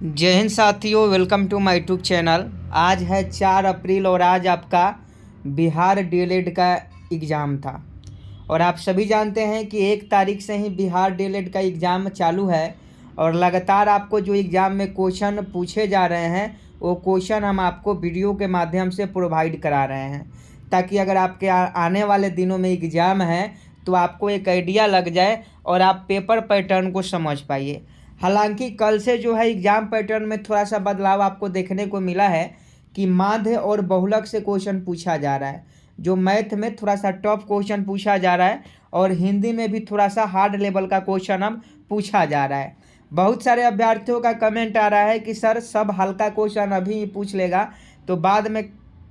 जय हिंद साथियों, welcome to my YouTube channel. आज है 4 अप्रैल और आज आपका बिहार डीएलएड का एग्ज़ाम था। और आप सभी जानते हैं कि 1 तारीख से ही बिहार डीएलएड का एग्ज़ाम चालू है और लगातार आपको जो एग्ज़ाम में क्वेश्चन पूछे जा रहे हैं वो क्वेश्चन हम आपको वीडियो के माध्यम से प्रोवाइड करा रहे हैं, ताकि अगर आपके आने वाले दिनों में एग्ज़ाम है तो आपको एक आइडिया लग जाए और आप पेपर पैटर्न को समझ पाइए। हालांकि कल से जो है एग्ज़ाम पैटर्न में थोड़ा सा बदलाव आपको देखने को मिला है कि माध्य और बहुलक से क्वेश्चन पूछा जा रहा है। जो मैथ में थोड़ा सा टफ क्वेश्चन पूछा जा रहा है और हिंदी में भी थोड़ा सा हार्ड लेवल का क्वेश्चन अब पूछा जा रहा है। बहुत सारे अभ्यर्थियों का कमेंट आ रहा है कि सर सब हल्का क्वेश्चन अभी पूछ लेगा तो बाद में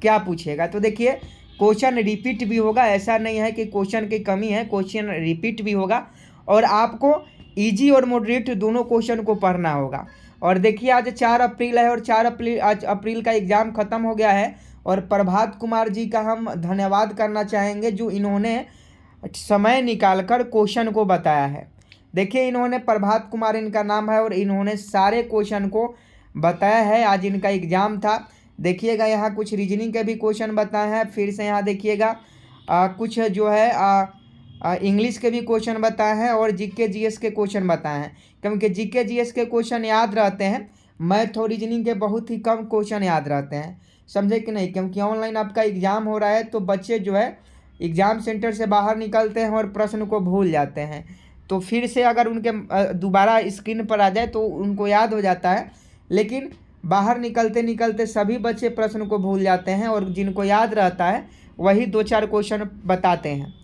क्या पूछेगा। तो देखिए, क्वेश्चन रिपीट भी होगा, ऐसा नहीं है कि क्वेश्चन की कमी है, क्वेश्चन रिपीट भी होगा और आपको इजी और मॉडरेट दोनों क्वेश्चन को पढ़ना होगा। और देखिए, आज 4 अप्रैल है और 4 अप्रैल का एग्ज़ाम ख़त्म हो गया है और प्रभात कुमार जी का हम धन्यवाद करना चाहेंगे जो इन्होंने समय निकालकर क्वेश्चन को बताया है। देखिए, इन्होंने प्रभात कुमार इनका नाम है और इन्होंने सारे क्वेश्चन को बताया है। आज इनका एग्ज़ाम था। देखिएगा, यहाँ कुछ रीजनिंग के भी क्वेश्चन बताए हैं। फिर से यहाँ देखिएगा कुछ जो है इंग्लिश के भी क्वेश्चन बताए हैं और जीके जीएस के क्वेश्चन बताए हैं, क्योंकि जीके जीएस के क्वेश्चन याद रहते हैं, मैथ और रीजनिंग के बहुत ही कम क्वेश्चन याद रहते हैं। समझे कि नहीं? क्योंकि ऑनलाइन आपका एग्ज़ाम हो रहा है तो बच्चे जो है एग्ज़ाम सेंटर से बाहर निकलते हैं और प्रश्न को भूल जाते हैं। तो फिर से अगर उनके दोबारा स्क्रीन पर आ जाए तो उनको याद हो जाता है, लेकिन बाहर निकलते निकलते सभी बच्चे प्रश्न को भूल जाते हैं और जिनको याद रहता है वही 2-4 क्वेश्चन बताते हैं।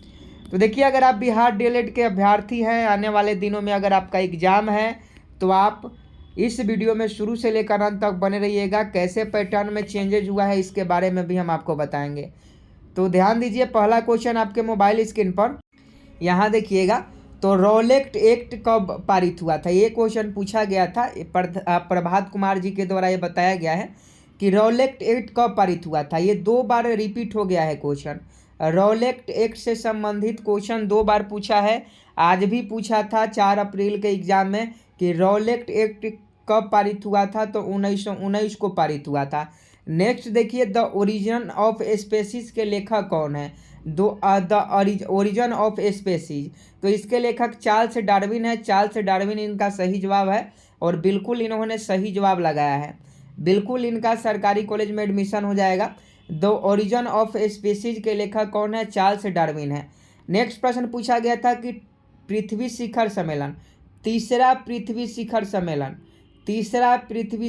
तो देखिए, अगर आप बिहार डीएलएड के अभ्यर्थी हैं, आने वाले दिनों में अगर आपका एग्ज़ाम है तो आप इस वीडियो में शुरू से लेकर अंत तक बने रहिएगा। कैसे पैटर्न में चेंजेज हुआ है इसके बारे में भी हम आपको बताएंगे। तो ध्यान दीजिए, पहला क्वेश्चन आपके मोबाइल स्क्रीन पर यहाँ देखिएगा। तो रॉलेट एक्ट कब पारित हुआ था, ये क्वेश्चन पूछा गया था। प्रभात कुमार जी के द्वारा ये बताया गया है कि रॉलेट एक्ट कब पारित हुआ था। ये 2 बार रिपीट हो गया है क्वेश्चन। रॉलेट एक्ट से संबंधित क्वेश्चन 2 बार पूछा है। आज भी पूछा था 4 अप्रैल के एग्ज़ाम में कि रॉलेट एक्ट कब पारित हुआ था, तो 1919 को पारित हुआ था। नेक्स्ट देखिए, द ओरिजिन ऑफ स्पेसीज के लेखक कौन है। द ओरिजिन ऑफ स्पेसीज, तो इसके लेखक चार्ल्स डार्विन है। चार्ल्स डार्विन इनका सही जवाब है और बिल्कुल इन्होंने सही जवाब लगाया है। बिल्कुल इनका सरकारी कॉलेज में एडमिशन हो जाएगा। द ओरिजिन ऑफ स्पीसीज के लेखक कौन है? चार्ल्स डार्विन है। नेक्स्ट प्रश्न पूछा गया था कि पृथ्वी शिखर सम्मेलन, तीसरा पृथ्वी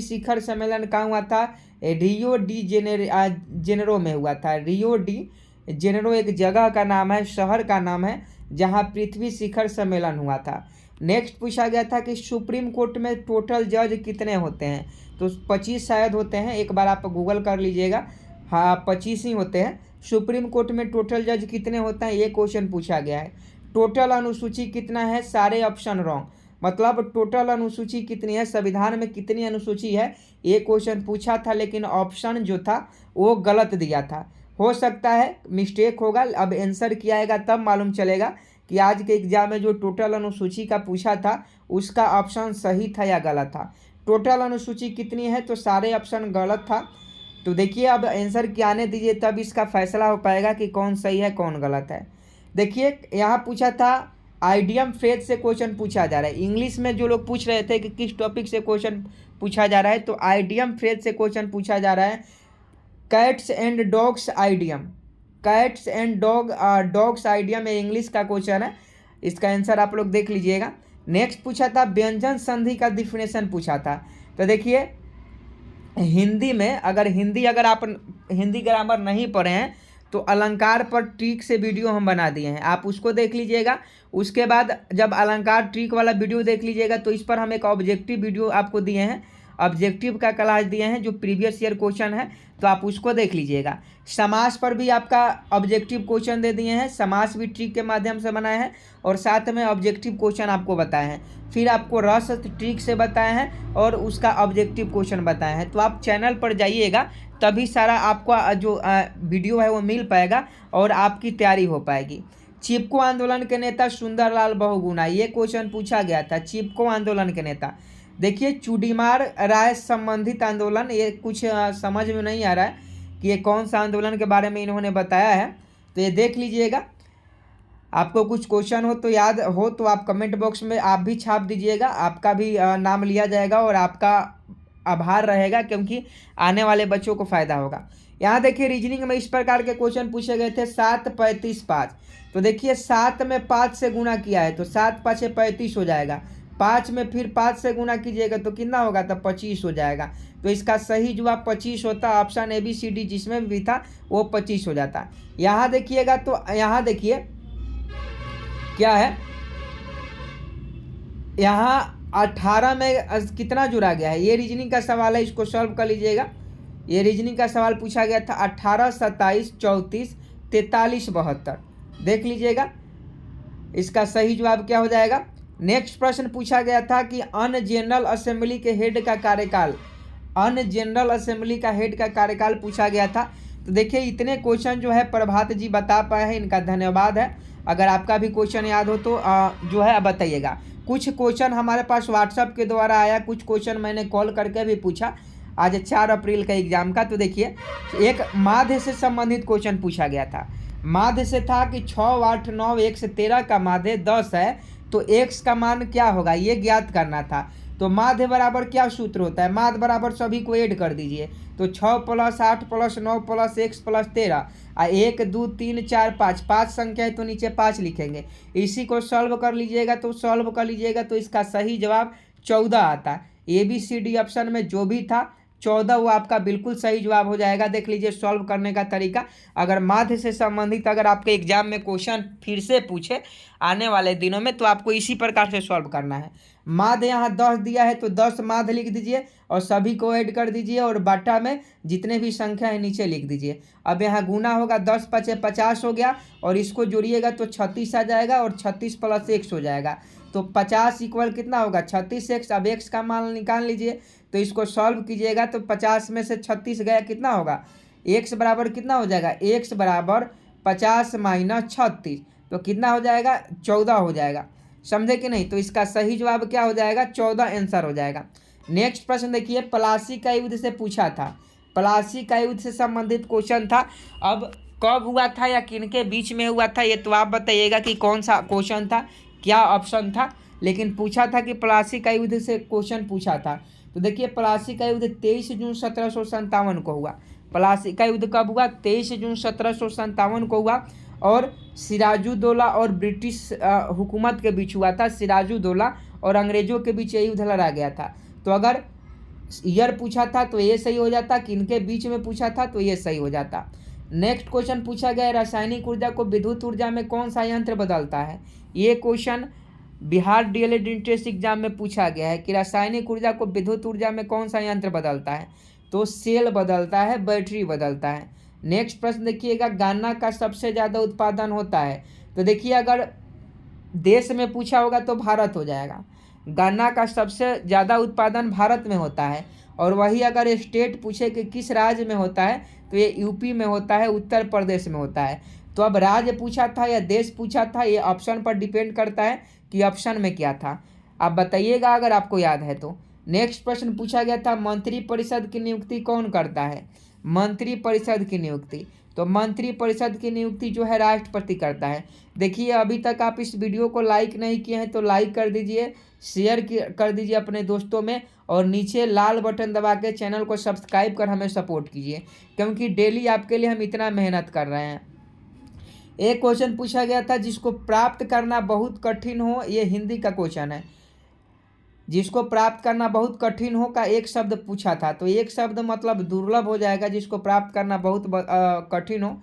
शिखर सम्मेलन कहाँ हुआ था? रियो डी जेनेरो में हुआ था। रियो डी जेनेरो एक जगह का नाम है, शहर का नाम है, जहाँ पृथ्वी शिखर सम्मेलन हुआ था। नेक्स्ट पूछा गया था कि सुप्रीम कोर्ट में टोटल जज कितने होते हैं, तो 25 शायद होते हैं, एक बार आप गूगल कर लीजिएगा। हाँ, 25 ही होते हैं। सुप्रीम कोर्ट में टोटल जज कितने होते हैं, ये क्वेश्चन पूछा गया है। टोटल अनुसूची कितना है, सारे ऑप्शन रॉन्ग, मतलब टोटल अनुसूची कितनी है, संविधान में कितनी अनुसूची है, ये क्वेश्चन पूछा था, लेकिन ऑप्शन जो था वो गलत दिया था। हो सकता है मिस्टेक होगा, अब आंसर किया आएगा तब मालूम चलेगा कि आज के एग्जाम में जो टोटल अनुसूची का पूछा था उसका ऑप्शन सही था या गलत था। टोटल अनुसूची कितनी है, तो सारे ऑप्शन गलत था। तो देखिए, अब आंसर क्या आने दीजिए, तब इसका फैसला हो पाएगा कि कौन सही है कौन गलत है। देखिए, यहाँ पूछा था आइडियम फ्रेज से क्वेश्चन पूछा जा रहा है। इंग्लिश में जो लोग पूछ रहे थे कि किस टॉपिक से क्वेश्चन पूछा जा रहा है, तो आइडियम फ्रेज से क्वेश्चन पूछा जा रहा है। Cats and dogs idiom, cats and dogs idiom ये इंग्लिश का क्वेश्चन है, इसका आंसर आप लोग देख लीजिएगा। नेक्स्ट पूछा था व्यंजन संधि का डिफिनेशन पूछा था। तो देखिए, हिंदी में अगर आप हिंदी ग्रामर नहीं पढ़े हैं तो अलंकार पर ट्रिक से वीडियो हम बना दिए हैं, आप उसको देख लीजिएगा। उसके बाद जब अलंकार ट्रिक वाला वीडियो देख लीजिएगा तो इस पर हम एक ऑब्जेक्टिव वीडियो आपको दिए हैं, ऑब्जेक्टिव का क्लास दिए हैं जो प्रीवियस ईयर क्वेश्चन है, तो आप उसको देख लीजिएगा। समास पर भी आपका ऑब्जेक्टिव क्वेश्चन दे दिए हैं, समास भी ट्रिक के माध्यम से बनाए हैं और साथ में ऑब्जेक्टिव क्वेश्चन आपको बताए हैं। फिर आपको रस ट्रिक से बताए हैं और उसका ऑब्जेक्टिव क्वेश्चन बताए हैं। तो आप चैनल पर जाइएगा, तभी सारा आपका जो वीडियो है वो मिल पाएगा और आपकी तैयारी हो पाएगी। चिपको आंदोलन के नेता सुंदरलाल बहुगुणा, ये क्वेश्चन पूछा गया था। चिपको आंदोलन के नेता देखिए चूड़ीमार राय संबंधित आंदोलन, ये कुछ समझ में नहीं आ रहा है कि ये कौन सा आंदोलन के बारे में इन्होंने बताया है, तो ये देख लीजिएगा। आपको कुछ क्वेश्चन हो तो याद हो तो आप कमेंट बॉक्स में आप भी छाप दीजिएगा, आपका भी नाम लिया जाएगा और आपका आभार रहेगा, क्योंकि आने वाले बच्चों को फ़ायदा होगा। यहाँ देखिए रीजनिंग में इस प्रकार के क्वेश्चन पूछे गए थे। 7, 35, 5, तो देखिए 7 में 5 से गुणा किया है तो 7 5 35 हो जाएगा। 5 में फिर 5 से गुणा कीजिएगा तो कितना होगा, तो 25 हो जाएगा। तो इसका सही जवाब 25 होता। ऑप्शन ABCD जिसमें भी था वो 25 हो जाता। यहाँ देखिएगा तो यहाँ देखिए क्या है, यहाँ 18 में कितना जुड़ा गया है, ये रीजनिंग का सवाल है, इसको सॉल्व कर लीजिएगा। ये रीजनिंग का सवाल पूछा गया था 18, 27, 34, 43, 72, देख लीजिएगा इसका सही जवाब क्या हो जाएगा। नेक्स्ट प्रश्न पूछा गया था कि अन जनरल असेंबली के हेड का कार्यकाल, अन जनरल असेंबली का हेड का कार्यकाल पूछा गया था। तो देखिए इतने क्वेश्चन जो है प्रभात जी बता पाए हैं, इनका धन्यवाद है। अगर आपका भी क्वेश्चन याद हो तो जो है बताइएगा। कुछ क्वेश्चन हमारे पास व्हाट्सएप के द्वारा आया, कुछ क्वेश्चन मैंने कॉल करके भी पूछा आज 4 अप्रैल का एग्जाम का। तो देखिए एक माध्य से संबंधित क्वेश्चन पूछा गया था। माध्य से था कि 6, 8, 9, 1 से 13 का माध्य 10 है, तो x का मान क्या होगा ये ज्ञात करना था। तो माध्य बराबर क्या सूत्र होता है, माध्य बराबर सभी को ऐड कर दीजिए। तो 6 + 8 + 9 + x + 13, 1, 2, 3, 4, 5, 5 संख्या है तो नीचे 5 लिखेंगे। इसी को सॉल्व कर लीजिएगा, तो सॉल्व कर लीजिएगा तो इसका सही जवाब 14 आता। ABCD ऑप्शन में जो भी था 14 वो आपका बिल्कुल सही जवाब हो जाएगा। देख लीजिए सॉल्व करने का तरीका। अगर माध्य से संबंधित अगर आपके एग्जाम में क्वेश्चन फिर से पूछे आने वाले दिनों में तो आपको इसी प्रकार से सॉल्व करना है। माध्य यहाँ 10 दिया है तो 10 माध्य लिख दीजिए और सभी को ऐड कर दीजिए और बाटा में जितने भी संख्या है नीचे लिख दीजिए। अब यहाँ गुना होगा, 10 5 50 हो गया और इसको जोड़िएगा तो 36 आ जाएगा और 36 + x हो जाएगा। तो 50 इक्वल कितना होगा, 36x। अब x का मान निकाल लीजिए तो इसको सॉल्व कीजिएगा तो 50 में से 36 गया कितना होगा, x बराबर कितना हो जाएगा, x बराबर 50 - 36 तो कितना हो जाएगा, 14 हो जाएगा। समझे कि नहीं। तो इसका सही जवाब क्या हो जाएगा, 14 आंसर हो जाएगा। नेक्स्ट प्रश्न देखिए, प्लासी का युद्ध से पूछा था। प्लासी का युद्ध से संबंधित क्वेश्चन था। अब कब हुआ था या किनके बीच में हुआ था ये तो आप बताइएगा कि कौन सा क्वेश्चन था, क्या ऑप्शन था। लेकिन पूछा था कि प्लासी का युद्ध से क्वेश्चन पूछा था। तो देखिए प्लासी का युद्ध 23 जून 1757 को हुआ। प्लासी का युद्ध कब हुआ, 23 जून 1757 को हुआ और सिराजुद्दौला और ब्रिटिश हुकूमत के बीच हुआ था। सिराजुद्दौला और अंग्रेजों के बीच ये युद्ध लड़ा गया था। तो अगर ईयर पूछा था तो ये सही हो जाता, किनके बीच में पूछा था तो ये सही हो जाता। नेक्स्ट क्वेश्चन पूछा गया, रासायनिक ऊर्जा को विद्युत ऊर्जा में कौन सा यंत्र बदलता है। ये question Bihar DLED entrance exam में पूछा गया है कि रासायनिक ऊर्जा को विद्युत ऊर्जा में कौन सा यंत्र बदलता है। तो सेल बदलता है, बैटरी बदलता है। नेक्स्ट प्रश्न देखिएगा, गन्ना का सबसे ज़्यादा उत्पादन होता है। तो देखिए अगर देश में पूछा होगा तो भारत हो जाएगा। गन्ना का सबसे ज़्यादा उत्पादन भारत में होता है। और वही अगर स्टेट पूछे कि किस राज्य में होता है तो ये यूपी में होता है, उत्तर प्रदेश में होता है। तो अब राज्य पूछा था या देश पूछा था, ये ऑप्शन पर डिपेंड करता है कि ऑप्शन में क्या था। आप बताइएगा अगर आपको याद है तो। नेक्स्ट प्रश्न पूछा गया था, मंत्री परिषद की नियुक्ति कौन करता है। मंत्री परिषद की नियुक्ति, तो मंत्री परिषद की नियुक्ति जो है राष्ट्रपति करता है। देखिए अभी तक आप इस वीडियो को लाइक नहीं किए हैं तो लाइक कर दीजिए, शेयर कर दीजिए अपने दोस्तों में और नीचे लाल बटन दबा के चैनल को सब्सक्राइब कर हमें सपोर्ट कीजिए, क्योंकि डेली आपके लिए हम इतना मेहनत कर रहे हैं। एक क्वेश्चन पूछा गया था, जिसको प्राप्त करना बहुत कठिन हो, ये हिंदी का क्वेश्चन है। जिसको प्राप्त करना बहुत कठिन हो का एक शब्द पूछा था। तो एक शब्द मतलब दुर्लभ हो जाएगा, जिसको प्राप्त करना बहुत कठिन हो।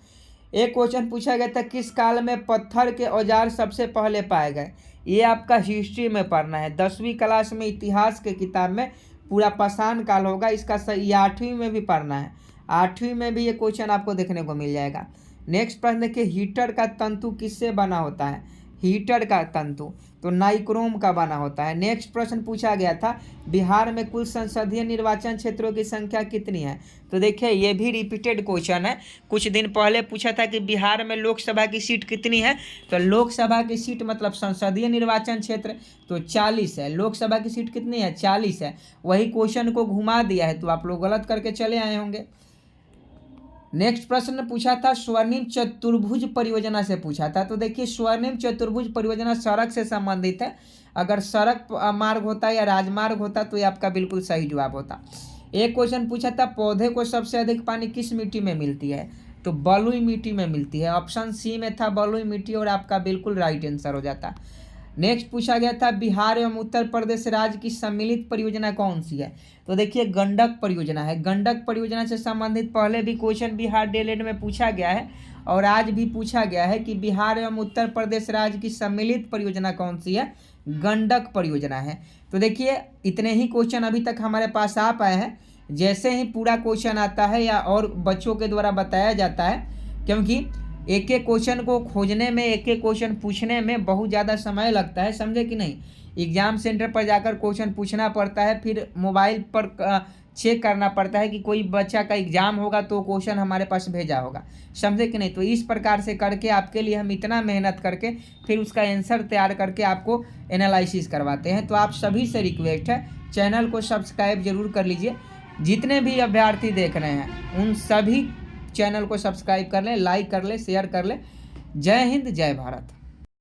एक क्वेश्चन पूछा गया था, किस काल में पत्थर के औजार सबसे पहले पाए गए। ये आपका हिस्ट्री में पढ़ना है, 10वीं क्लास में इतिहास के किताब में पूरा पाषाण काल होगा। इसका सही 8वीं में भी पढ़ना है, 8वीं में भी ये क्वेश्चन आपको देखने को मिल जाएगा। नेक्स्ट प्रश्न देखिए, हीटर का तंतु किससे बना होता है। हीटर का तंतु तो नाइक्रोम का बना होता है। नेक्स्ट प्रश्न पूछा गया था, बिहार में कुल संसदीय निर्वाचन क्षेत्रों की संख्या कितनी है? तो देखिए ये भी रिपीटेड क्वेश्चन है। कुछ दिन पहले पूछा था कि बिहार में लोकसभा की सीट कितनी है, तो लोकसभा की सीट मतलब संसदीय निर्वाचन क्षेत्र तो 40 है। लोकसभा की सीट कितनी है? 40 है। वही क्वेश्चन को घुमा दिया है, तो आप लोग गलत करके चले आए होंगे। नेक्स्ट प्रश्न पूछा था स्वर्णिम चतुर्भुज परियोजना से पूछा था। तो देखिए स्वर्णिम चतुर्भुज परियोजना सड़क से संबंधित है। अगर सड़क मार्ग होता या राजमार्ग होता तो ये आपका बिल्कुल सही जवाब होता। एक क्वेश्चन पूछा था पौधे को सबसे अधिक पानी किस मिट्टी में मिलती है? तो बलुई मिट्टी में मिलती है। ऑप्शन सी में था बलुई मिट्टी और आपका बिल्कुल राइट आंसर हो जाता। नेक्स्ट पूछा गया था बिहार एवं उत्तर प्रदेश राज्य की सम्मिलित परियोजना कौन सी है? तो देखिए गंडक परियोजना है। गंडक परियोजना से संबंधित पहले भी क्वेश्चन बिहार डीएलएड में पूछा गया है और आज भी पूछा गया है कि बिहार एवं उत्तर प्रदेश राज्य की सम्मिलित परियोजना कौन सी है? गंडक परियोजना है। तो देखिए इतने ही क्वेश्चन अभी तक हमारे पास आ पाए हैं। जैसे ही पूरा क्वेश्चन आता है या और बच्चों के द्वारा बताया जाता है, क्योंकि एक एक क्वेश्चन को खोजने में, एक एक क्वेश्चन पूछने में बहुत ज़्यादा समय लगता है, समझे कि नहीं। एग्ज़ाम सेंटर पर जाकर क्वेश्चन पूछना पड़ता है, फिर मोबाइल पर चेक करना पड़ता है कि कोई बच्चा का एग्ज़ाम होगा तो क्वेश्चन हमारे पास भेजा होगा, समझे कि नहीं। तो इस प्रकार से करके आपके लिए हम इतना मेहनत करके फिर उसका आंसर तैयार करके आपको एनालिसिस करवाते हैं। तो आप सभी से रिक्वेस्ट है चैनल को सब्सक्राइब जरूर कर लीजिए। जितने भी अभ्यर्थी देख रहे हैं उन सभी चैनल को सब्सक्राइब कर लें, लाइक कर लें, शेयर कर लें। जय हिंद, जय भारत।